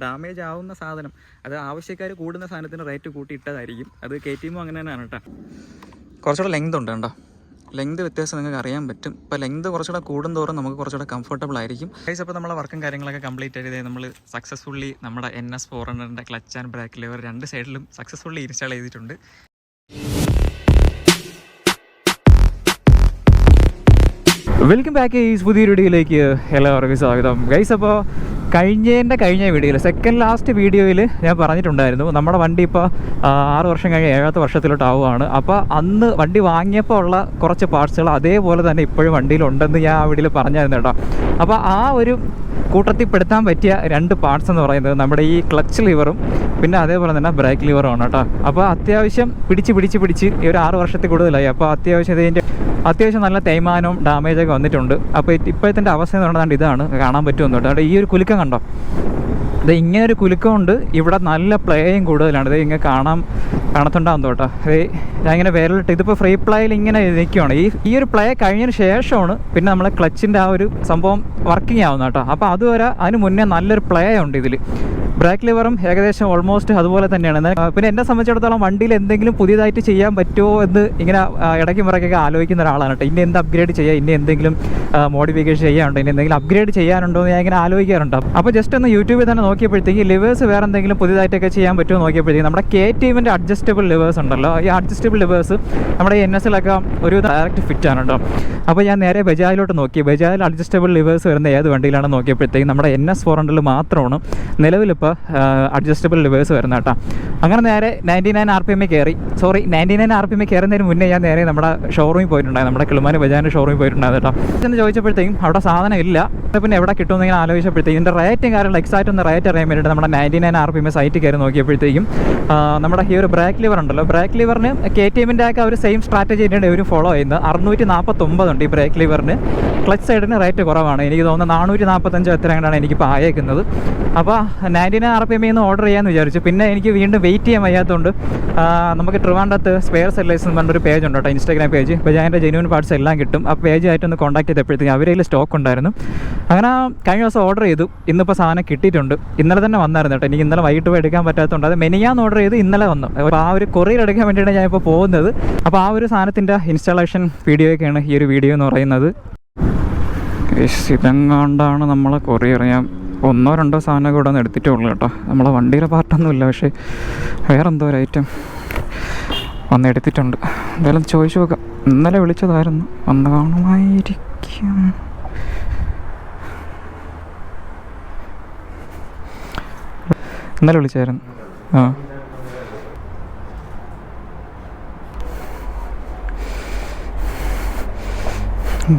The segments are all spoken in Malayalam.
ഡാമേജ് ആവുന്ന സാധനം, അത് ആവശ്യക്കാർ കൂടുന്ന സാധനത്തിന് റേറ്റ് കൂട്ടി ഇട്ടതായിരിക്കും. അത് KTM അങ്ങനെ തന്നെയാണ് കേട്ടോ. കുറച്ചുകൂടെ ലെങ്ത് ഉണ്ട് കേട്ടോ, ലെങ്ത് വ്യത്യാസം നിങ്ങൾക്ക് അറിയാൻ പറ്റും. ഇപ്പോൾ ലെങ്ത് കുറച്ചുകൂടെ കൂടുന്തോറും നമുക്ക് കുറച്ചുകൂടെ കംഫർട്ടബിൾ ആയിരിക്കും. ഗൈസ്, അപ്പോൾ നമ്മളെ വർക്കും കാര്യങ്ങളൊക്കെ കംപ്ലീറ്റ് ചെയ്ത് നമ്മൾ സക്സസ്ഫുള്ളി നമ്മുടെ NS 400 clutch and break liver രണ്ട് സൈഡിലും സക്സസ്ഫുള്ളി ഇൻസ്റ്റാൾ ചെയ്തിട്ടുണ്ട്. വെൽക്കം ബാക്ക് ഈസ് പുതിയ വീഡിയോയിലേക്ക് എല്ലാവർക്കും സ്വാഗതം. ഗൈസ്, അപ്പോൾ കഴിഞ്ഞ വീഡിയോയിൽ സെക്കൻഡ് ലാസ്റ്റ് വീഡിയോയിൽ ഞാൻ പറഞ്ഞിട്ടുണ്ടായിരുന്നു നമ്മുടെ വണ്ടി ഇപ്പോൾ 6 വർഷം കഴിഞ്ഞ് 7ാമത്തെ വർഷത്തിലോട്ട് ആവുകയാണ്. അപ്പോൾ അന്ന് വണ്ടി വാങ്ങിയപ്പോൾ ഉള്ള കുറച്ച് പാർട്സുകൾ അതേപോലെ തന്നെ ഇപ്പോഴും വണ്ടിയിലുണ്ടെന്ന് ഞാൻ ആ വീഡിയോയിൽ പറഞ്ഞായിരുന്നു കേട്ടോ. അപ്പോൾ ആ ഒരു കൂട്ടത്തിൽ പെടുത്താൻ പറ്റിയ 2 പാർട്സ് എന്ന് പറയുന്നത് നമ്മുടെ ഈ ക്ലച്ച് ലിവറും പിന്നെ അതേപോലെ തന്നെ ബ്രേക്ക് ലിവറുമാണ് കേട്ടോ. അപ്പോൾ അത്യാവശ്യം പിടിച്ച് ഈ ഒരു 6 വർഷത്തിൽ കൂടുതലായി. അപ്പോൾ അത്യാവശ്യം നല്ല തേയ്മാനവും ഡാമേജൊക്കെ വന്നിട്ടുണ്ട്. അപ്പോൾ ഇപ്പോഴത്തെ അവസ്ഥ എന്ന് പറഞ്ഞാൽ ഇതാണ്, കാണാൻ പറ്റുമെന്ന് കേട്ടോ. അവിടെ ഈ ഒരു കുലുക്കം കണ്ടോ, ഇത് ഇങ്ങനൊരു കുലുക്കമുണ്ട്. ഇവിടെ നല്ല പ്ലേയും കൂടുതലാണ്. ഇത് ഇങ്ങനെ കാണത്തുണ്ടാകും കേട്ടോ. ഞാൻ ഇങ്ങനെ വിരലിട്ട് ഇതിപ്പോൾ ഫ്രീ പ്ലേയിൽ ഇങ്ങനെ നിൽക്കുകയാണ്. ഈ ഒരു പ്ലേ കഴിഞ്ഞതിന് ശേഷമാണ് പിന്നെ നമ്മളെ ക്ലച്ചിൻ്റെ ആ ഒരു സംഭവം വർക്കിംഗ് ആവുന്നത് കേട്ടോ. അപ്പോൾ അതുവരെ അതിന് മുന്നേ നല്ലൊരു പ്ലേ ഉണ്ട് ഇതിൽ. ബ്രേക്ക് ലിവറും ഏകദേശം ഓൾമോസ്റ്റ് അതുപോലെ തന്നെയാണ്. പിന്നെ എന്നെ സംബന്ധിച്ചിടത്തോളം വണ്ടിയിൽ എന്തെങ്കിലും പുതിയതായിട്ട് ചെയ്യാൻ പറ്റുമോ എന്ന് ഇങ്ങനെ ഇടയ്ക്ക് മുറയ്ക്കൊക്കെ ആലോചിക്കുന്ന ഒരാളാണ് കേട്ടോ. ഇനി എന്ത് അപ്ഗ്രേഡ് ചെയ്യാം, ഇനി എന്തെങ്കിലും മോഡിഫിക്കേഷൻ ചെയ്യാനുണ്ടോ, ഇനി എന്തെങ്കിലും അപ്ഗ്രേഡ് ചെയ്യാനുണ്ടോ എന്ന് ഞാൻ ഇങ്ങനെ ആലോചിക്കാറുണ്ട്. അപ്പോൾ ജസ്റ്റ് ഒന്ന് യൂട്യൂബിൽ തന്നെ നോക്കിയപ്പോഴത്തേക്ക് ലിവേഴ്സ് വേറെ എന്തെങ്കിലും പുതിയതായിട്ടൊക്കെ ചെയ്യാൻ പറ്റുമോ നോക്കിയപ്പോഴത്തേക്ക് നമ്മുടെ KTMൻ്റെ അഡ്ജസ്റ്റബിൾ ലിവേഴ്സ് ഉണ്ടല്ലോ, ഈ അഡ്ജസ്റ്റബിൾ ലിവേഴ്സ് നമ്മുടെ NSലൊക്കെ ഒരു ഡയറക്റ്റ് ഫിറ്റ് ആണ് കേട്ടോ. അപ്പോൾ ഞാൻ നേരെ ബജാജിലോട്ട് നോക്കി. ബജാജിൽ അഡ്ജസ്റ്റബിൾ ലിവേഴ്സ് വരുന്ന ഏത് വണ്ടിയിലാണെന്ന് നോക്കിയപ്പോഴത്തേക്ക് നമ്മുടെ NS 400 മാത്രമാണ് നിലവിലിപ്പോൾ അഡ്ജസ്റ്റബിൾ ലിവേഴ്സ് വരുന്ന കേട്ടോ. അങ്ങനെ നേരെ 99 RPM കയറി. 99 RPM കയറുന്നതിന് മുന്നേ ഞാൻ നേരെ നമ്മുടെ ഷോറൂമിൽ പോയിട്ടുണ്ടായിരുന്നു, നമ്മുടെ കിളിമാനൂർ ബജാജിൻ്റെ ഷോറൂമിൽ പോയിട്ടുണ്ടായിരുന്നു കേട്ടോ. എന്ന് ചോദിച്ചപ്പോഴത്തേക്കും അവിടെ സാധനം ഇല്ല. പിന്നെ എവിടെ കിട്ടുമെന്ന് ഇങ്ങനെ ആലോചിച്ചപ്പോഴത്തേക്കും ഇതിൻ്റെ റേറ്റും കാര്യങ്ങൾ എക്സാക്റ്റ് ഒന്ന് റേറ്റ് അറിയാൻ വേണ്ടിയിട്ട് നമ്മുടെ 99 RPM സൈറ്റ് കയറി നോക്കിയപ്പോഴത്തേക്കും നമ്മുടെ ഈ ഒരു ബ്രേക്ക് ലിവർ ഉണ്ടല്ലോ, ബ്രേക്ക് ലിവറിന് KTMൻ്റെ ഒക്കെ ഒരു സെയിം സ്ട്രാറ്റജി തന്നെയാണ് ഇവർ ഫോളോ ചെയ്യുന്നത്. 649 ഉണ്ട് ഈ ബ്രേക്ക് ലിവറിന്. ക്ലച്ച് സൈഡിന് റേറ്റ് കുറവാണ്, എനിക്ക് തോന്നുന്നത് 445 എത്ര അങ്ങനെയാണ് എനിക്കിപ്പോൾ ആയേക്കുന്നത്. അപ്പോൾ 99 RPM ഓർഡർ ചെയ്യാമെന്ന് വിചാരിച്ചു. പിന്നെ എനിക്ക് വീണ്ടും വെയിറ്റ് ചെയ്യാൻ വയ്യാത്തതുകൊണ്ട് നമുക്ക് ട്രിവാൻഡ്രത്ത് സ്പെയർ സെല്ലേഴ്സ് എന്ന് പറഞ്ഞൊരു പേജ് ഉണ്ട് കേട്ടോ, ഇൻസ്റ്റാഗ്രാം പേജ്. ബജാജിൻ്റെ ജെന്യൂൻ പാർട്സ് എല്ലാം കിട്ടും. ആ പേജായിട്ടൊന്ന് കോൺടാക്ട് ചെയ്തപ്പോഴത്തേക്കും അവരേൽ സ്റ്റോക്ക് ഉണ്ടായിരുന്നു. അങ്ങനെ കഴിഞ്ഞ ദിവസം ഓർഡർ ചെയ്തു. ഇന്നിപ്പോൾ സാധനം കിട്ടിയിട്ടുണ്ട്. ഇന്നലെ തന്നെ വന്നായിരുന്നു കേട്ടോ. എനിക്ക് ഇന്നലെ വൈകിട്ട് പോയി എടുക്കാൻ പറ്റാത്തതുകൊണ്ട് അത് മെനിയാന്ന് ഓർഡർ ചെയ്ത് ഇന്നലെ വന്നു. അപ്പോൾ ആ ഒരു കൊറിയർ എടുക്കാൻ വേണ്ടിയിട്ടാണ് ഞാൻ ഇപ്പോൾ പോകുന്നത്. അപ്പോൾ ആ ഒരു സാധനത്തിൻ്റെ ഇൻസ്റ്റാളേഷൻ വീഡിയോയൊക്കെയാണ് ഈ ഒരു വീഡിയോ എന്ന് പറയുന്നത്. ഇതെങ്ങാണ്ടാണ് നമ്മളെ കൊറിയർ. ഞാൻ 1-2 സാധനമൊക്കെ ഇവിടെ നിന്ന് എടുത്തിട്ടേ ഉള്ളൂ കേട്ടോ. നമ്മളെ വണ്ടിയിലെ പാർട്ടൊന്നുമില്ല, പക്ഷേ വേറെ എന്തോ ഒരു ഐറ്റം വന്ന് എടുത്തിട്ടുണ്ട്. എന്തായാലും ചോദിച്ചു നോക്കാം. ഇന്നലെ വിളിച്ചതായിരുന്നു, വന്ന് കാണുമായിരിക്കും. ഇന്നലെ വിളിച്ചായിരുന്നു.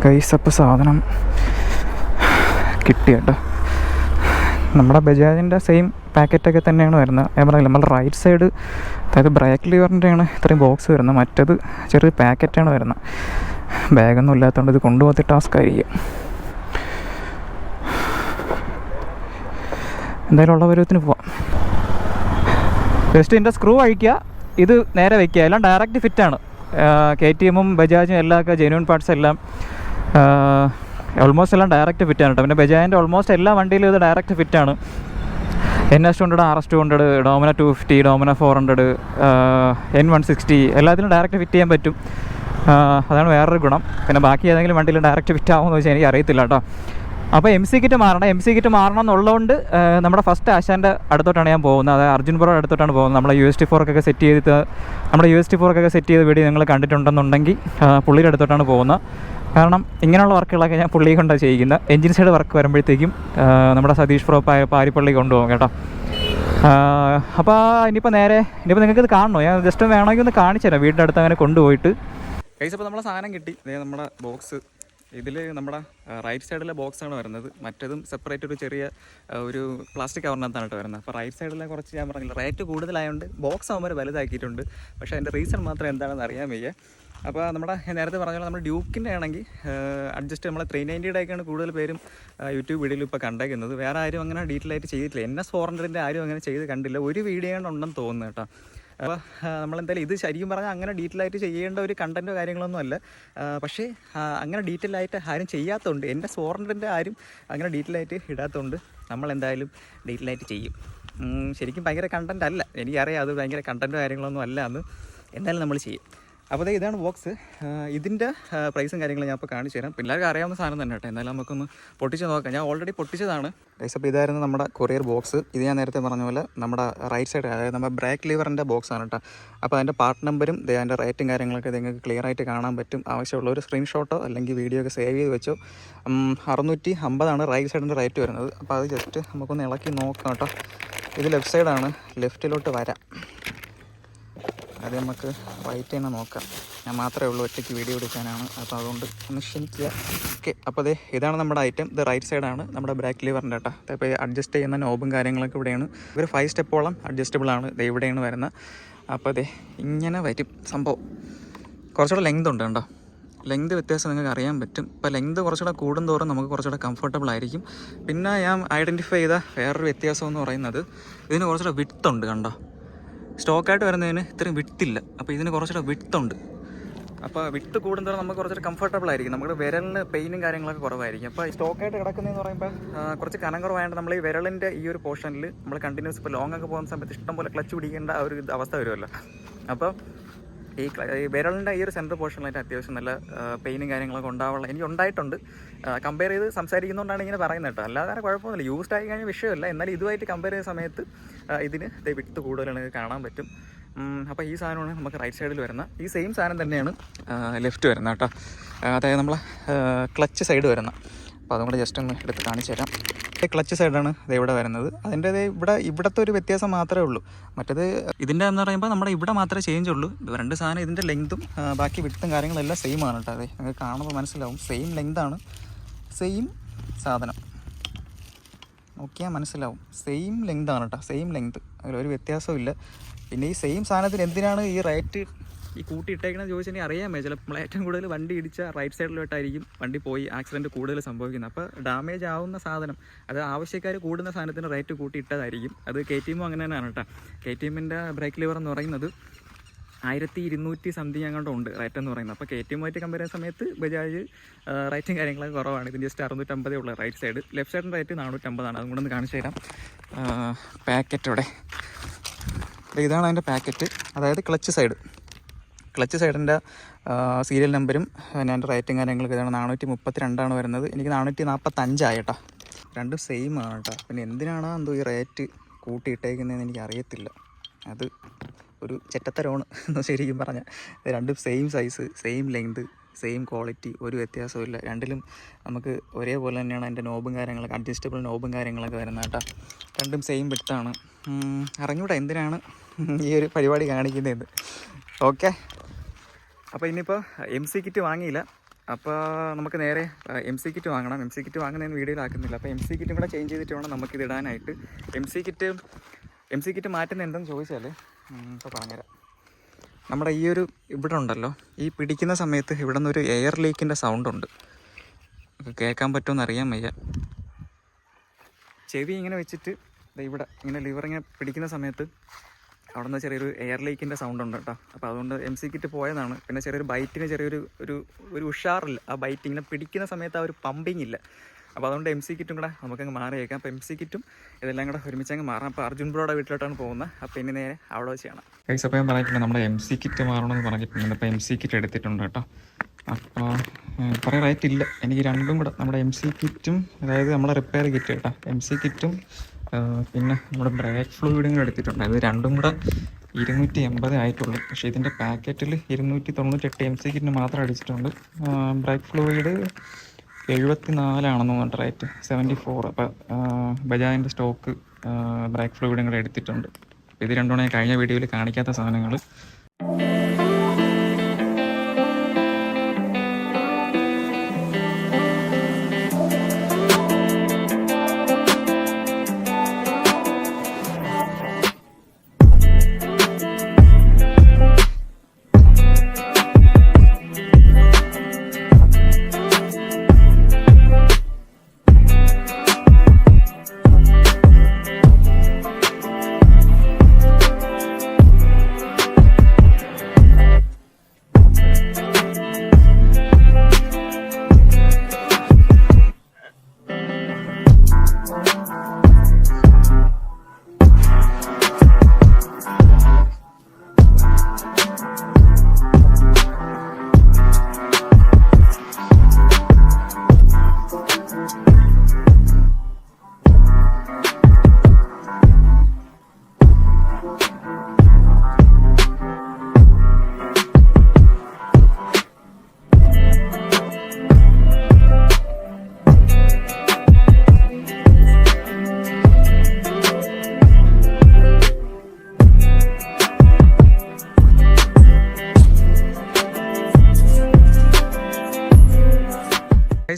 ഗൈസ്, അപ്പോൾ സാധനം കിട്ടി കേട്ടോ. നമ്മുടെ ബജാജിൻ്റെ സെയിം പാക്കറ്റൊക്കെ തന്നെയാണ് വരുന്നത്. ഞാൻ പറഞ്ഞില്ല, നമ്മൾ റൈറ്റ് സൈഡ്, അതായത് ബ്രേക്ക് ലിവറിൻ്റെയാണ് ഇത്രയും ബോക്സ് വരുന്നത്. മറ്റത് ചെറിയ പാക്കറ്റാണ് വരുന്നത്. ബാഗൊന്നും ഇല്ലാത്തതുകൊണ്ട് ഇത് കൊണ്ടുപോകത്തി ടാസ്ക് ആയിരിക്കും. എന്തായാലും ഉള്ള പരുവത്തിന് പോവാം. ജസ്റ്റ് ഇതിൻ്റെ സ്ക്രൂ അഴിക്കുക, ഇത് നേരെ വയ്ക്കുക. എല്ലാം ഡയറക്റ്റ് ഫിറ്റാണ്. KTMും ബജാജും എല്ലാമൊക്കെ ജെന്യൂൻ പാർട്സ് എല്ലാം ഓൾമോസ്റ്റ് എല്ലാം ഡയറക്റ്റ് ഫിറ്റാണ് കേട്ടോ. പിന്നെ ബജാജിൻ്റെ ഓൾമോസ്റ്റ് എല്ലാ വണ്ടിയിലും ഇത് ഡയറക്റ്റ് ഫിറ്റാണ്. NS 200, RS 200, Dominar 250, Dominar 400, N160 എല്ലാത്തിലും ഡയറക്റ്റ് ഫിറ്റ് ചെയ്യാൻ പറ്റും. അതാണ് വേറൊരു ഗുണം. പിന്നെ ബാക്കി ഏതെങ്കിലും വണ്ടിയിൽ ഡയറക്റ്റ് ഫിറ്റ് ആകുമെന്ന് വെച്ചാൽ എനിക്ക് അറിയത്തില്ല കേട്ടോ. അപ്പോൾ MC കിറ്റ് മാറണം എന്നുള്ളതുകൊണ്ട് നമ്മുടെ ഫസ്റ്റ് ആശാൻ്റെ അടുത്തോട്ടാണ് ഞാൻ പോകുന്നത്. അതായത് അർജുൻ ബ്രോ അടുത്തോട്ടാണ് പോകുന്നത്. നമ്മുടെ UST4 ഒക്കെ സെറ്റ് ചെയ്ത് വീഡിയോ നിങ്ങൾ കണ്ടിട്ടുണ്ടെന്നുണ്ടെങ്കിൽ പുള്ളിയുടെ അടുത്തോട്ടാണ് പോകുന്നത്. കാരണം ഇങ്ങനെയുള്ള വർക്കുകളൊക്കെ ഞാൻ പുള്ളിയെ കൊണ്ടാണ് ചെയ്യുന്നത്. എൻജിൻ സൈഡ് വർക്ക് വരുമ്പോഴത്തേക്കും നമ്മുടെ സതീഷ് പ്രോ പാരിപ്പള്ളി കൊണ്ടുപോകും കേട്ടോ. അപ്പോൾ ഇനിയിപ്പോൾ നിങ്ങൾക്ക് ഇത് കാണണോ? ഞാൻ ജസ്റ്റ് വേണമെങ്കിൽ ഒന്ന് കാണിച്ചു തരാം, വീടിൻ്റെ അടുത്ത് അങ്ങനെ കൊണ്ടുപോയിട്ട്. കഴിച്ച് അപ്പോൾ നമ്മളെ സാധനം കിട്ടി. നമ്മുടെ ബോക്സ് ഇതിൽ നമ്മുടെ റൈറ്റ് സൈഡിലെ ബോക്സാണ് വരുന്നത്. മറ്റതും സെപ്പറേറ്റ് ഒരു ചെറിയ ഒരു പ്ലാസ്റ്റിക് കവറിനകത്താണ് കേട്ടോ വരുന്നത്. അപ്പോൾ റൈറ്റ് സൈഡിലെ കുറച്ച് ഞാൻ പറഞ്ഞില്ല, റേറ്റ് കൂടുതലായതുകൊണ്ട് ബോക്സ് ആകുമ്പോൾ വലുതാക്കിയിട്ടുണ്ട്. പക്ഷേ അതിൻ്റെ റീസൺ മാത്രം എന്താണെന്ന് അറിയാൻ വയ്യ. അപ്പോൾ നമ്മുടെ നേരത്തെ പറഞ്ഞ പോലെ നമ്മൾ ഡ്യൂക്കിൻ്റെ ആണെങ്കിൽ അഡ്ജസ്റ്റ് നമ്മളെ 390 ഒക്കെയാണ് കൂടുതൽ പേരും യൂട്യൂബ് വീഡിയോയിൽ ഇപ്പോൾ കണ്ടേക്കുന്നത്. വേറെ ആരും അങ്ങനെ ഡീറ്റെയിൽ ആയിട്ട് ചെയ്തിട്ടില്ല. NS 400 ആരും അങ്ങനെ ചെയ്ത് കണ്ടില്ല. ഒരു വീഡിയോ ഉണ്ടെന്ന് തോന്നുന്നു കേട്ടോ. അപ്പോൾ നമ്മളെന്തായാലും ഇത് ശരിക്കും പറഞ്ഞാൽ അങ്ങനെ ഡീറ്റെയിൽ ആയിട്ട് ചെയ്യേണ്ട ഒരു കണ്ടൻറ്റോ കാര്യങ്ങളൊന്നും അല്ല. പക്ഷേ അങ്ങനെ ഡീറ്റെയിൽ ആയിട്ട് ആരും ചെയ്യാത്തതുകൊണ്ട്, എൻ്റെ സ്വാതന്ത്ര്യൻ്റെ ആരും അങ്ങനെ ഡീറ്റെയിൽ ആയിട്ട് ഇടാത്തതുകൊണ്ട് നമ്മളെന്തായാലും ഡീറ്റെയിൽ ആയിട്ട് ചെയ്യും. ശരിക്കും ഭയങ്കര കണ്ടൻറ്റ് അല്ല, എനിക്കറിയാം അത് ഭയങ്കര കണ്ടൻറ്റോ കാര്യങ്ങളൊന്നും അല്ല എന്ന്, എന്തായാലും നമ്മൾ ചെയ്യും. അപ്പോൾ ഇതാണ് ബോക്സ്. ഇതിൻ്റെ പ്രൈസും കാര്യങ്ങളും ഞാൻ ഇപ്പോൾ കാണിച്ചു തരാം. പിള്ളേർക്ക് അറിയാവുന്ന സാധനം തന്നെ കേട്ടോ. എന്നാലും നമുക്കൊന്ന് പൊട്ടിച്ച് നോക്കാം. ഞാൻ ഓൾറെഡി പൊട്ടിച്ചതാണ് ഗൈസ്. അപ്പോൾ ഇതായിരുന്നു നമ്മുടെ കൊറിയർ ബോക്സ്. ഇത് ഞാൻ നേരത്തെ പറഞ്ഞ പോലെ നമ്മുടെ റൈറ്റ് സൈഡ്, അതായത് നമ്മുടെ ബ്രേക്ക് ലിവറിൻ്റെ ബോക്സാണ് കേട്ടോ. അപ്പോൾ അതിൻ്റെ പാർട്ട് നമ്പരും അതിൻ്റെ റേറ്റും കാര്യങ്ങളൊക്കെ നിങ്ങൾക്ക് ക്ലിയർ ആയിട്ട് കാണാൻ പറ്റും. ആവശ്യമുള്ള ഒരു സ്ക്രീൻഷോട്ടോ അല്ലെങ്കിൽ വീഡിയോ ഒക്കെ സേവ് ചെയ്ത് വെച്ചോ. 650 റൈറ്റ് സൈഡിൻ്റെ റേറ്റ് വരുന്നത്. അപ്പോൾ അത് ജസ്റ്റ് നമുക്കൊന്ന് ഇളക്കി നോക്കാം കേട്ടോ. ഇത് ലെഫ്റ്റ് സൈഡാണ്, ലെഫ്റ്റിലോട്ട് വരാം. അത് നമുക്ക് റൈറ്റ് തന്നെ നോക്കാം. ഞാൻ മാത്രമേ ഉള്ളൂ ഒറ്റയ്ക്ക് വീഡിയോ എടുക്കാനാണ്, അപ്പോൾ അതുകൊണ്ട് ഒന്ന് ക്ഷമിക്കുക. ഓക്കെ, അപ്പോൾ ഇതാണ് നമ്മുടെ ഐറ്റം. ഇത് റൈറ്റ് സൈഡാണ് നമ്മുടെ ബ്രേക്ക് ലിവറിൻ്റെ കേട്ടോ. അപ്പോൾ അഡ്ജസ്റ്റ് ചെയ്യുന്ന നോബും കാര്യങ്ങളൊക്കെ ഇവിടെയാണ്. ഒരു 5 സ്റ്റെപ്പോളം അഡ്ജസ്റ്റബിളാണ്. ഇവിടെയാണ് വരുന്നത്. അപ്പോൾ ഇങ്ങനെ വരും സംഭവം. കുറച്ചുകൂടെ ലെങ്ത് ഉണ്ട് കേട്ടോ. ലെങ്ത് വ്യത്യാസം നിങ്ങൾക്ക് അറിയാൻ പറ്റും. ഇപ്പോൾ ലെങ്ത് കുറച്ചുകൂടെ കൂടുന്തോറും നമുക്ക് കുറച്ചുകൂടെ കംഫർട്ടബിൾ ആയിരിക്കും. പിന്നെ ഞാൻ ഐഡൻറ്റിഫൈ ചെയ്ത വേറൊരു വ്യത്യാസം എന്ന് പറയുന്നത് ഇതിന് കുറച്ചുകൂടെ വിഡ്ത്തുണ്ട് കണ്ടോ. സ്റ്റോക്കായിട്ട് വരുന്നതിന് ഇത്രയും വിട്ടില്ല. അപ്പോൾ ഇതിന് കുറച്ചുകൂടെ വിട്ടുണ്ട്. അപ്പോൾ വിട്ട് കൂടുന്നതോടെ നമുക്ക് കുറച്ചുകൂടെ കംഫർട്ടബിൾ ആയിരിക്കും. നമ്മുടെ വിരലിന് പെയിനും കാര്യങ്ങളൊക്കെ കുറവായിരിക്കും. അപ്പോൾ സ്റ്റോക്കായിട്ട് കിടക്കുന്നതെന്ന് പറയുമ്പോൾ കുറച്ച് കനം കുറവായതുകൊണ്ട് നമ്മൾ ഈ വിരലിൻ്റെ ഈ ഒരു പോർഷനിൽ നമ്മൾ കണ്ടിന്യൂസ് ഇപ്പോൾ ലോങ് ഒക്കെ പോകുന്ന സമയത്ത് ഇഷ്ടംപോലെ ക്ലച്ച് പിടിക്കേണ്ട ആ ഒരു അവസ്ഥ വരുമല്ലോ. അപ്പോൾ ഈ വിരലിൻ്റെ ഈ ഒരു സെൻറ്റർ പോർഷനിലായിട്ട് അത്യാവശ്യം നല്ല പെയിനും കാര്യങ്ങളൊക്കെ ഉണ്ടാവാനുള്ള എനിക്ക് ഉണ്ടായിട്ടുണ്ട്. കമ്പയർ ചെയ്ത് സംസാരിക്കുന്നതുകൊണ്ടാണ് ഇങ്ങനെ പറയുന്നത് കേട്ടോ. അല്ലാതെ കുഴപ്പമൊന്നുമില്ല, യൂസ്ഡ് ആയി കഴിഞ്ഞ വിഷയമല്ല. എന്നാലും ഇതുമായിട്ട് കമ്പയർ ചെയ്ത സമയത്ത് ഇതിന് വിട്ട് കൂടുതലാണ് കാണാൻ പറ്റും. അപ്പോൾ ഈ സാധനമാണ് നമുക്ക് റൈറ്റ് സൈഡിൽ വരുന്ന. ഈ സെയിം സാധനം തന്നെയാണ് ലെഫ്റ്റ് വരുന്നത് കേട്ടോ. അതായത് നമ്മളെ ക്ലച്ച് സൈഡ് വരുന്ന. അപ്പോൾ അതും കൂടെ ജസ്റ്റ് ഒന്ന് എടുത്ത് കാണിച്ചു തരാം. ക്ലച്ച് സൈഡാണ് ഇത് ഇവിടെ വരുന്നത്. അതിൻ്റെ ഇവിടുത്തെ ഒരു വ്യത്യാസം മാത്രമേ ഉള്ളൂ. മറ്റേത് ഇതിൻ്റെ എന്ന് പറയുമ്പോൾ നമ്മുടെ ഇവിടെ മാത്രമേ ചേഞ്ച് ഉള്ളൂ. രണ്ട് സാധനം ഇതിൻ്റെ ലെങ്തും ബാക്കി വിട്ടും കാര്യങ്ങളെല്ലാം സെയിം ആണ് കേട്ടോ. അതെ, നിങ്ങൾക്ക് കാണുമ്പോൾ മനസ്സിലാവും. സെയിം ലെങ്താണ്, സെയിം സാധനം നോക്കിയാൽ മനസ്സിലാവും. സെയിം ലെങ്താണ് കേട്ടോ, സെയിം ലെങ്ത്, അതിലൊരു വ്യത്യാസവും ഇല്ല. പിന്നെ ഈ സെയിം സാധനത്തിന് എന്തിനാണ് ഈ റേറ്റ് ഈ കൂട്ടിയിട്ടേക്കണമെന്ന് ചോദിച്ചാൽ അറിയാൻ പറ്റും. ചിലപ്പോൾ നമ്മൾ ഏറ്റവും കൂടുതൽ വണ്ടി ഇടിച്ച റൈറ്റ് സൈഡിലോട്ടായിരിക്കും വണ്ടി പോയി ആക്സിഡൻറ്റ് കൂടുതൽ സംഭവിക്കുന്നത്. അപ്പോൾ ഡാമേജ് ആവുന്ന സാധനം, അത് ആവശ്യക്കാർ കൂടുന്ന സാധനത്തിന് റേറ്റ് കൂട്ടിയിട്ടതായിരിക്കും. അത് KTM അങ്ങനെ തന്നെയാണ് കേട്ടോ. KTMൻ്റെ ബ്രേക്ക് ലിവർ എന്ന് പറയുന്നത് 1200 സംതിങ് അങ്ങോട്ടും ഉണ്ട് റേറ്റ് എന്ന് പറയുന്നത്. അപ്പോൾ KTM ആയിട്ട് കമ്പയർ ചെയ്യുന്ന സമയത്ത് ബജാജ് റേറ്റും കാര്യങ്ങളൊക്കെ കുറവാണ്. ഇതിന് ജസ്റ്റ് 650 ഉള്ള റൈറ്റ് സൈഡ്. ലെഫ്റ്റ് സൈഡിൻ്റെ റേറ്റ് 450. അതും കൂടെ ഒന്ന് കാണിച്ചു തരാം. പാക്കറ്റോടെ ഇതാണ് അതിൻ്റെ പാക്കറ്റ്. അതായത് ക്ലച്ച് സൈഡിൻ്റെ സീരിയൽ നമ്പരും ഞാൻ റേറ്റും കാര്യങ്ങളൊക്കെ ഇതാണ്. 432 വരുന്നത്. എനിക്ക് 445 ആയിട്ടാ. രണ്ടും സെയിം ആണ് കേട്ടോ. പിന്നെ എന്തിനാണോ എന്തോ ഈ റേറ്റ് കൂട്ടിയിട്ടേക്കുന്നതെന്ന് എനിക്ക് അറിയത്തില്ല. അത് ഒരു ചെറ്റത്തരമാണ് എന്ന് ശരിക്കും പറഞ്ഞാൽ. രണ്ടും same size, same length, same quality, ഒരു വ്യത്യാസവും ഇല്ല. രണ്ടിലും നമുക്ക് ഒരേപോലെ തന്നെയാണ് അതിൻ്റെ നോബും കാര്യങ്ങളൊക്കെ, അഡ്ജസ്റ്റബിൾ നോബും കാര്യങ്ങളൊക്കെ വരുന്നത് കേട്ടോ. രണ്ടും സെയിം വിട്ടാണ്. അറിഞ്ഞൂടാ എന്തിനാണ് ഈ ഒരു പരിപാടി കാണിക്കുന്നത്. ഓക്കെ, അപ്പോൾ ഇനിയിപ്പോൾ MC കിറ്റ് വാങ്ങിയില്ല. അപ്പോൾ നമുക്ക് നേരെ MC കിറ്റ് വാങ്ങണം. MC കിറ്റ് വാങ്ങുന്നതിന് വീഡിയോയിലാക്കുന്നില്ല. അപ്പോൾ MC കിറ്റും കൂടെ ചേഞ്ച് ചെയ്തിട്ട് വേണം നമുക്കിത് ഇടാനായിട്ട്. MC കിറ്റ് മാറ്റുന്നത് എന്തെന്ന് ചോദിച്ചാൽ ഇപ്പോൾ പറഞ്ഞുതരാം. നമ്മുടെ ഈ ഒരു ഇവിടെ ഉണ്ടല്ലോ, ഈ പിടിക്കുന്ന സമയത്ത് ഇവിടെ നിന്നൊരു എയർ ലീക്കിൻ്റെ സൗണ്ടുണ്ട്. കേൾക്കാൻ പറ്റുമെന്ന് അറിയാൻ വയ്യ. ചെവി ഇങ്ങനെ വെച്ചിട്ട് ഇവിടെ ഇങ്ങനെ ലിവർ ഇങ്ങനെ പിടിക്കുന്ന സമയത്ത് അവിടെ നിന്ന് ചെറിയൊരു എയർ ലീക്കിൻ്റെ സൗണ്ട് ഉണ്ട് കേട്ടോ. അപ്പോൾ അതുകൊണ്ട് MC കിറ്റ് പോയതാണ്. പിന്നെ ചെറിയൊരു ബൈറ്റിന് ഒരു ഉഷാറില്ല. ആ ബൈറ്റ് ഇങ്ങനെ പിടിക്കുന്ന സമയത്ത് ആ ഒരു പമ്പിങ് ഇല്ല. അപ്പോൾ അതുകൊണ്ട് MC കിറ്റും കൂടെ നമുക്കങ്ങ് മാറിയേക്കാം. അപ്പോൾ MC കിറ്റും ഇതെല്ലാം കൂടെ ഒരുമിച്ചങ്ങ് മാറാം. അപ്പോൾ അർജുൻ ബ്രോയുടെ വീട്ടിലോട്ടാണ് പോകുന്നത്. അപ്പോൾ ഇനി നേരെ അവിടെ വെച്ച് ചെയ്യണം. അപ്പോൾ ഞാൻ പറഞ്ഞിട്ടുണ്ട് നമ്മുടെ MC കിറ്റ് മാറണമെന്ന് പറഞ്ഞിട്ടുണ്ട്. അപ്പോൾ MC കിറ്റ് എടുത്തിട്ടുണ്ട് കേട്ടോ. അപ്പോൾ കുറേ റേറ്റ് ഇല്ല. എനിക്ക് രണ്ടും കൂടെ നമ്മുടെ MC കിറ്റും, അതായത് നമ്മുടെ റിപ്പയർ കിറ്റ് കേട്ടോ, MC കിറ്റും പിന്നെ നമ്മുടെ ബ്രേക്ക് ഫ്ലൂയിഡും കൂടെ എടുത്തിട്ടുണ്ട്. അത് രണ്ടും കൂടെ 280 ആയിട്ടുള്ളൂ. പക്ഷേ ഇതിൻ്റെ പാക്കറ്റിൽ 298 MC കിറ്റിന് മാത്രം അടിച്ചിട്ടുണ്ട്. ബ്രേക്ക് ഫ്ലൂയിഡ് 74 ആണെന്ന് പറഞ്ഞിട്ട് റേറ്റ് 74. അപ്പോൾ ബജാജിൻ്റെ സ്റ്റോക്ക് ബ്രേക്ക് ഫ്ലൂയിഡും കൂടെ എടുത്തിട്ടുണ്ട്. ഇത് രണ്ടുമാണ് ഞാൻ കഴിഞ്ഞ വീഡിയോയിൽ കാണിക്കാത്ത സാധനങ്ങൾ.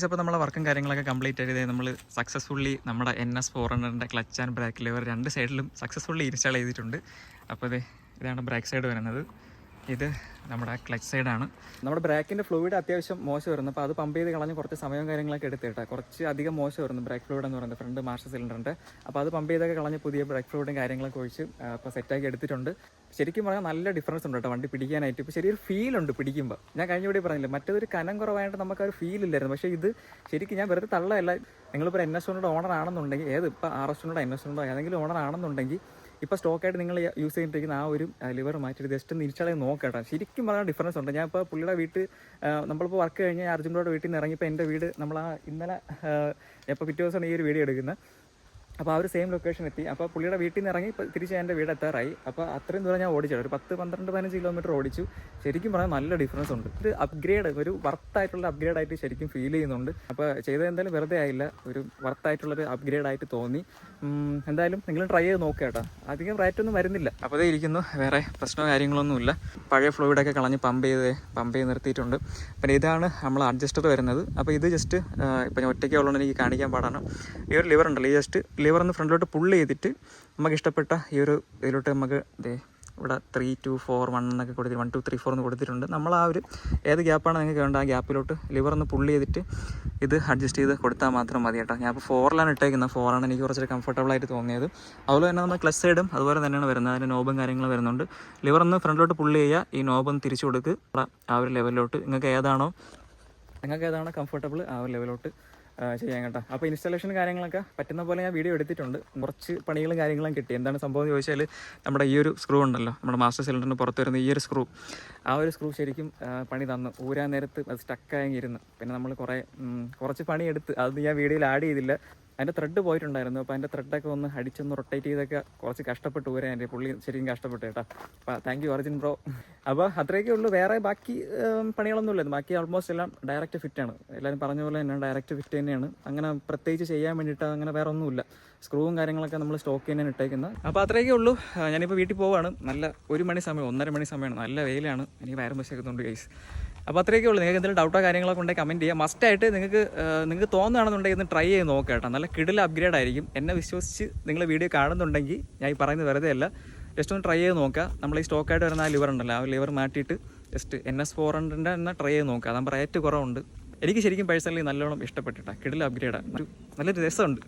അപ്പോൾ നമ്മളെ വർക്കും കാര്യങ്ങളൊക്കെ കംപ്ലീറ്റ് ചെയ്ത് നമ്മൾ സക്സസ്ഫുള്ളി നമ്മുടെ NS400 clutch and break liver രണ്ട് സൈഡിലും സക്സസ്ഫുള്ളി ഇൻസ്റ്റാൾ ചെയ്തിട്ടുണ്ട്. അപ്പോൾ ഇതാണ് ബ്രേക്ക് സൈഡ് വരുന്നത്, ഇത് നമ്മുടെ ക്ലച്ച് സൈഡാണ്. നമ്മുടെ ബ്രേക്കിൻ്റെ ഫ്ലൂയിഡ് അത്യാവശ്യം മോശം വരുന്നു. അപ്പോൾ അത് പമ്പ് ചെയ്ത് കളഞ്ഞ് കുറച്ച് സമയവും കാര്യങ്ങളൊക്കെ എടുത്തിട്ടാ, കുറച്ച് അധികം മോശം വരുന്നു ബ്രേക്ക് ഫ്ലൂയിഡ് എന്ന് പറയുന്നത്, ഫ്രണ്ട് മാസ്റ്റർ സിലിണ്ടറിൻ്റെ. അപ്പോൾ അത് പമ്പ് ചെയ്തൊക്കെ കളഞ്ഞ് പുതിയ ബ്രേക്ക് ഫ്ലൂയിഡും കാര്യങ്ങളൊക്കെ ഒഴിച്ച് അപ്പോൾ സെറ്റാക്കി എടുത്തിട്ടുണ്ട്. ശരിക്കും പറഞ്ഞാൽ നല്ല ഡിഫറൻസ് ഉണ്ട് കേട്ടോ വണ്ടി പിടിക്കാനായിട്ട്. ഇപ്പോൾ ചെറിയൊരു ഫീലുണ്ട് പിടിക്കുമ്പോൾ. ഞാൻ കഴിഞ്ഞ വീഡിയോ പറഞ്ഞില്ല, മറ്റേതൊരു കനം കുറവായിട്ട് നമുക്ക് ആ ഒരു ഫീൽ ഇല്ലായിരുന്നു. പക്ഷേ ഇത് ശരിക്കും ഞാൻ വെറുതെ തള്ളയല്ല. നിങ്ങളിപ്പോൾ NS100 ഓണർ ആണെന്നുണ്ടെങ്കിൽ, ഏത് ഇപ്പോൾ RS100 NS100 ഏതെങ്കിലും ഓണർ ആണെന്നുണ്ടെങ്കിൽ ഇപ്പോൾ സ്റ്റോക്കായിട്ട് നിങ്ങൾ യൂസ് ചെയ്തിട്ടിരിക്കുന്ന ആ ഒരു ലിവർ മാറ്റിയിട്ട് ജസ്റ്റ് ഒന്ന് ഇൻസ്റ്റാൾ ചെയ്ത് നോക്കട്ടെ. ശരിക്കും പറഞ്ഞാൽ ഡിഫറൻസ് ഉണ്ട്. ഞാൻ ഇപ്പോൾ പുള്ളിയുടെ വീട്ടിൽ നമ്മളിപ്പോൾ വർക്ക് കഴിഞ്ഞ് അർജുനോട് വീട്ടിൽ നിന്ന് ഇറങ്ങിയപ്പോൾ എൻ്റെ വീട് നമ്മൾ ഇന്നലെ ഇപ്പോൾ പിറ്റേ ദിവസമാണ് ഈ ഒരു വീഡിയോ എടുക്കുന്നത്. അപ്പോൾ ആ ഒരു സെയിം ലൊക്കേഷൻ എത്തി. അപ്പോൾ പുള്ളിയുടെ വീട്ടിൽ നിന്ന് ഇറങ്ങി തിരിച്ച് എൻ്റെ വീട് എത്താറായി. അപ്പോൾ അത്രയും ദൂരം ഞാൻ ഓടിച്ചു, ഒരു 10-15 കിലോമീറ്റർ ഓടിച്ചു. ശരിക്കും പറഞ്ഞാൽ നല്ല ഡിഫറൻസ് ഉണ്ട്. ഇത് അപ്ഗ്രേഡ്, ഒരു വർത്തായിട്ടുള്ള അപ്ഗ്രേഡ് ആയിട്ട് ശരിക്കും ഫീൽ ചെയ്യുന്നുണ്ട്. അപ്പോൾ ചെയ്തത് എന്തായാലും വെറുതെ ആയില്ല, ഒരു വർത്തായിട്ടുള്ളൊരു അപ്ഗ്രേഡ് ആയിട്ട് തോന്നി. എന്തായാലും നിങ്ങൾ ട്രൈ ചെയ്ത് നോക്കുക കേട്ടോ, അധികം റേറ്റൊന്നും വരുന്നില്ല. അപ്പോൾ അതേ ഇരിക്കുന്നു, വേറെ പ്രശ്നമോ കാര്യങ്ങളൊന്നുമില്ല. പഴയ ഫ്ലൂയിഡൊക്കെ കളഞ്ഞ് പമ്പ് ചെയ്ത് നിർത്തിയിട്ടുണ്ട്. പിന്നെ ഇതാണ് നമ്മൾ അഡ്ജസ്റ്റർ വരുന്നത്. അപ്പോൾ ഇത് ജസ്റ്റ് ഇപ്പോൾ ഞാൻ ഒറ്റയ്ക്ക് ഉള്ളതുകൊണ്ട് എനിക്ക് കാണിക്കാൻ പാടാണ്. ഈ ഒരു ലിവർ ഉണ്ടല്ലോ, ഈ ജസ്റ്റ് ലിവർ ഒന്ന് ഫ്രണ്ടിലോട്ട് പുള്ള് ചെയ്തിട്ട് നമുക്ക് ഇഷ്ടപ്പെട്ട ഈ ഒരു ഇതിലോട്ട് നമുക്ക് ഇവിടെ 3, 2, 4, 1 എന്നൊക്കെ കൊടുത്തിട്ട് 1, 2, 3, 4 എന്ന് കൊടുത്തിട്ടുണ്ട്. നമ്മൾ ആ ഒരു ഏത് ഗ്യാപ്പാണ് നിങ്ങൾക്ക് വേണ്ട ആ ഗ്യാപ്പിലോട്ട് ലിവർ ഒന്ന് പുള്ള് ചെയ്തിട്ട് ഇത് അഡ്ജസ്റ്റ് ചെയ്ത് കൊടുത്താൽ മാത്രം മതി കേട്ടോ. ഞാൻ ഇപ്പോൾ 4-ലാണ് ഇട്ടേക്കുന്നത്. 4-ആണ് എനിക്ക് കുറച്ചൊരു കംഫർട്ടബിൾ ആയിട്ട് തോന്നിയത്. അതുപോലെ തന്നെ നമ്മൾ ക്ലച്ച് സൈഡും അതുപോലെ തന്നെയാണ് വരുന്നത്. അതിൻ്റെ നോബും കാര്യങ്ങളും വരുന്നുണ്ട്. ലിവർ ഒന്ന് ഫ്രണ്ടിലോട്ട് പുള്ള് ചെയ്യുക, ഈ നോബൊന്ന് തിരിച്ചു കൊടുക്കുക ആ ഒരു ലെവലിലോട്ട്. നിങ്ങൾക്ക് ഏതാണോ കംഫർട്ടബിൾ ആ ഒരു ലെവലിലോട്ട് ചെയ്യാൻ കേട്ടോ. അപ്പോൾ ഇൻസ്റ്റാളേഷൻ കാര്യങ്ങളൊക്കെ പറ്റുന്ന പോലെ ഞാൻ വീഡിയോ എടുത്തിട്ടുണ്ട്. കുറച്ച് പണികളും കാര്യങ്ങളും കിട്ടി. എന്താണ് സംഭവം എന്ന് ചോദിച്ചാൽ, നമ്മുടെ ഈ ഒരു സ്ക്രൂ ഉണ്ടല്ലോ, നമ്മുടെ മാസ്റ്റർ സിലിണ്ടറിന് പുറത്ത് വരുന്ന ഈ ഒരു സ്ക്രൂ, ആ ഒരു സ്ക്രൂ ശരിക്കും പണി തന്നു. ഊരാൻ നേരത്ത് അത് സ്റ്റക്കായിരുന്ന്. പിന്നെ നമ്മൾ കുറച്ച് പണിയെടുത്ത്, അത് ഞാൻ വീഡിയോയിൽ ആഡ് ചെയ്തില്ല. അതിൻ്റെ ത്രെഡ് പോയിട്ടുണ്ടായിരുന്നു. അപ്പോൾ അതിൻ്റെ ത്രെഡൊക്കെ ഒന്ന് അടിച്ചൊന്ന് റൊട്ടേറ്റ് ചെയ്തൊക്കെ കുറച്ച് കഷ്ടപ്പെട്ട് ഊരാൻ എൻ്റെ പുള്ളി ശരിക്കും കഷ്ടപ്പെട്ടു കേട്ടോ. അപ്പോൾ താങ്ക് യു അർജുൻ ബ്രോ. അപ്പോൾ അത്രയൊക്കെ ഉള്ളൂ, വേറെ ബാക്കി പണികളൊന്നും ഇല്ല. ബാക്കി ഓൾമോസ്റ്റ് എല്ലാം ഡയറക്റ്റ് ഫിറ്റാണ്. എല്ലാവരും പറഞ്ഞ പോലെ തന്നെ ഡയറക്റ്റ് ഫിറ്റ് തന്നെയാണ്. അങ്ങനെ പ്രത്യേകിച്ച് ചെയ്യാൻ വേണ്ടിയിട്ട് അങ്ങനെ വേറെ ഒന്നുമില്ല. സ്ക്രൂവും കാര്യങ്ങളൊക്കെ നമ്മൾ സ്റ്റോക്ക് തന്നെയാണ് ഇട്ടേക്കുന്നത്. അപ്പോൾ അത്രയൊക്കെ ഉള്ളൂ. ഞാനിപ്പോൾ വീട്ടിൽ പോവുകയാണ്. നല്ല 1 മണി സമയം, 1:30 മണി സമയമാണ്. നല്ല വെയിലാണ്, എനിക്ക് വയറും വശക്കുന്നുണ്ട് ഗൈസ്. അപ്പോൾ അത്രയൊക്കെ ഉള്ളൂ. നിങ്ങൾക്ക് എന്തെങ്കിലും ഡൗട്ടോ കാര്യങ്ങളൊക്കെ ഉണ്ടെങ്കിൽ കമൻറ്റ് ചെയ്യുക. മസ്റ്റായിട്ട് നിങ്ങൾക്ക് തോന്നുകയാണെന്നുണ്ടെങ്കിൽ ഒന്ന് ട്രൈ ചെയ്ത് നോക്കുക കേട്ടോ. നല്ല കിടിലം അപ്ഗ്രേഡ് ആയിരിക്കും. എന്നെ വിശ്വസിച്ച് നിങ്ങൾ വീഡിയോ കാണുന്നുണ്ടെങ്കിൽ, ഞാൻ ഈ പറയുന്നത് വെറുതെ അല്ല, ജസ്റ്റ് ഒന്ന് ട്രൈ ചെയ്ത് നോക്കുക. നമ്മൾ ഈ സ്റ്റോക്കായിട്ട് വരുന്ന ആ ലിവർ ഉണ്ടല്ലോ, ആ ലിവർ മാറ്റിയിട്ട് ജസ്റ്റ് NS400 തന്നെ ട്രൈ ചെയ്ത് നോക്കുക. അതാകുമ്പോൾ റേറ്റ് കുറവുണ്ട്. എനിക്ക് ശരിക്കും പേഴ്സണലി നല്ലോണം ഇഷ്ടപ്പെട്ടിട്ടാണ്. കിടിലം അപ്ഗ്രേഡാണ്, നല്ലൊരു രസമുണ്ട്.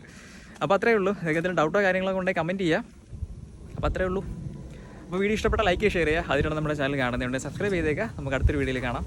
അപ്പോൾ അത്രയേ ഉള്ളൂ. നിങ്ങൾക്ക് എന്തെങ്കിലും ഡൗട്ടോ കാര്യങ്ങളൊക്കെ ഉണ്ടെങ്കിൽ കമൻറ്റ് ചെയ്യുക. അപ്പോൾ അത്രയേ ഉള്ളൂ. അപ്പോൾ വീഡിയോ ഇഷ്ടപ്പെട്ട ലൈക്ക് ഷെയർ ചെയ്യുക. അതിനാണ് നമ്മുടെ ചാനൽ കാണുന്നതുകൊണ്ട് സബ്സ്ക്രൈബ് ചെയ്തേക്കുക. നമുക്ക് അടുത്തൊരു വീഡിയോയിൽ കാണാം.